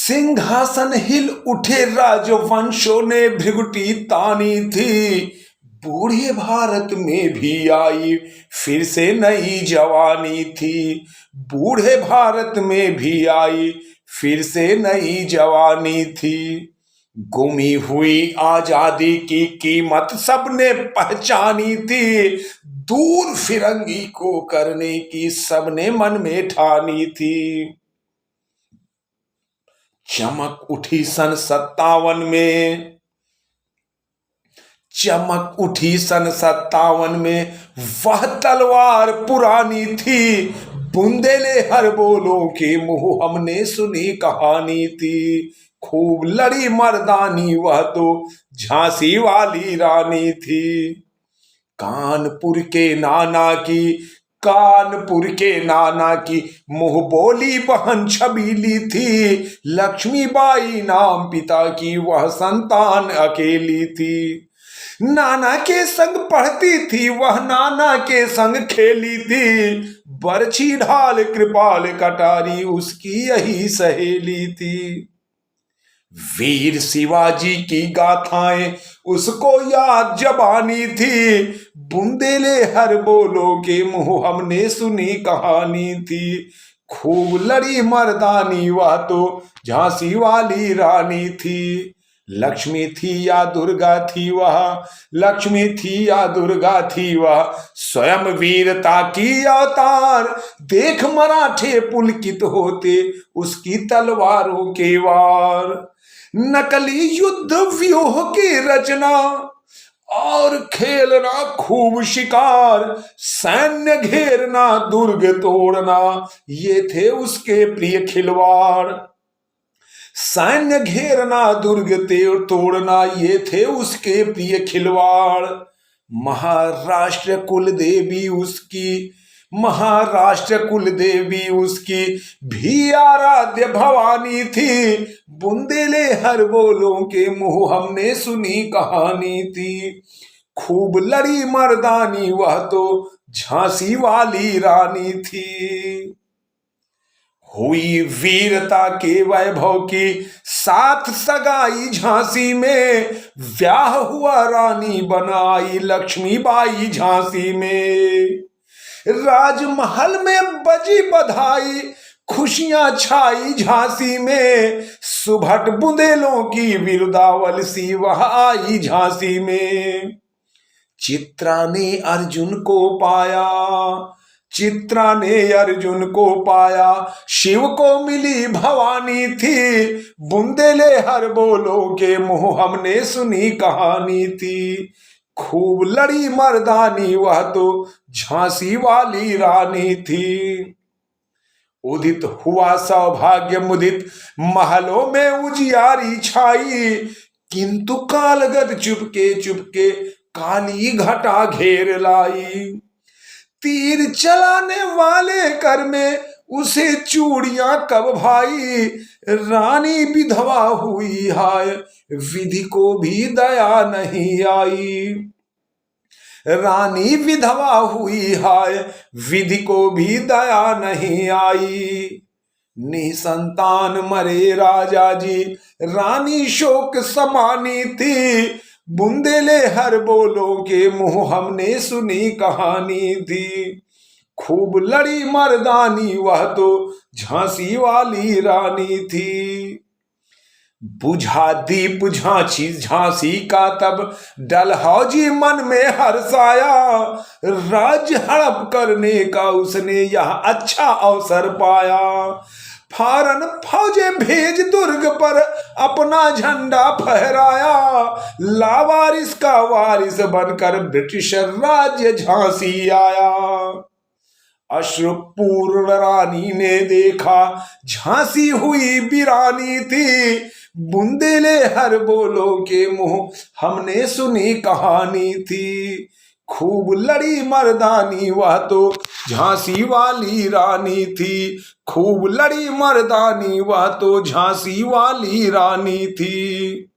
सिंहासन हिल उठे, राजवंशों ने भृगुटी तानी थी। बूढ़े भारत में भी आई फिर से नई जवानी थी। बूढ़े भारत में भी आई फिर से नई जवानी थी। गुमी हुई आजादी की कीमत सबने पहचानी थी। दूर फिरंगी को करने की सबने मन में ठानी थी। चमक उठी सन 57 में, चमक उठी सन 57 में, वह तलवार पुरानी थी। बुंदेले हर बोलों के मुंह हमने सुनी कहानी थी। खूब लड़ी मर्दानी वह तो झांसी वाली रानी थी। कानपुर के नाना की, कानपुर के नाना की मुंह बोली बहन छबीली थी। लक्ष्मीबाई नाम पिता की वह संतान अकेली थी। नाना के संग पढ़ती थी वह, नाना के संग खेली थी। बरछी ढाल कृपाल कटारी उसकी यही सहेली थी। वीर शिवाजी की गाथाएं उसको याद जबानी थी। बुंदेले हर बोलो के मुंह हमने सुनी कहानी थी। खूब लड़ी मर्दानी वह तो झांसी वाली रानी थी। लक्ष्मी थी या दुर्गा थी वह, लक्ष्मी थी या दुर्गा थी वह, स्वयं वीरता की अवतार। देख मराठे पुलकित होते उसकी तलवारों के वार। नकली युद्ध व्यूह की रचना और खेलना खूब शिकार। सैन्य घेरना दुर्ग तोड़ना ये थे उसके प्रिय खिलवाड़। सैन्य घेरना दुर्ग तोड़ना ये थे उसके प्रिय खिलवाड़। महाराष्ट्र कुल देवी उसकी, महाराष्ट्र कुल देवी उसकी भी आराध्य भवानी थी। बुंदेले हर बोलों के मुंह हमने सुनी कहानी थी। खूब लड़ी मर्दानी वह तो झांसी वाली रानी थी। हुई वीरता के वैभव की साथ सगाई झांसी में। ब्याह हुआ रानी बनाई लक्ष्मीबाई झांसी में। राजमहल में बजी बधाई खुशियां छाई झांसी में। सुभट बुंदेलों की बिरुदावल सी वह आई झांसी में। चित्रा ने अर्जुन को पाया, चित्रा ने अर्जुन को पाया, शिव को मिली भवानी थी। बुंदेले हर बोलों के मुंह हमने सुनी कहानी थी। खूब लड़ी मर्दानी वह तो झांसी वाली रानी थी। उदित हुआ सौभाग्य मुदित महलों में उजियारी छाई। किंतु कालगद चुपके चुपके काली घटा घेर लाई। तीर चलाने वाले कर में उसे चूड़ियां कब भाई। रानी विधवा हुई हाय विधि को भी दया नहीं आई। रानी विधवा हुई हाय विधि को भी दया नहीं आई। निसंतान मरे राजा जी रानी शोक समानी थी। बुंदेले हर बोलों के मुंह हमने सुनी कहानी थी। खूब लड़ी मर्दानी वह तो झांसी वाली रानी थी। बुझा दीप झांसी झांसी का तब डलहौजी मन में हर्षाया। राज्य हड़प करने का उसने यह अच्छा अवसर पाया। फारन फौजे भेज दुर्ग पर अपना झंडा फहराया। लावारिस का वारिस बनकर ब्रिटिश राज्य झांसी आया। अश्रुपूर्ण रानी ने देखा झांसी हुई वीरानी थी। बुंदेले हर बोलों के मुंह हमने सुनी कहानी थी। खूब लड़ी मर्दानी वह तो झांसी वाली रानी थी। खूब लड़ी मर्दानी वह तो झांसी वाली रानी थी।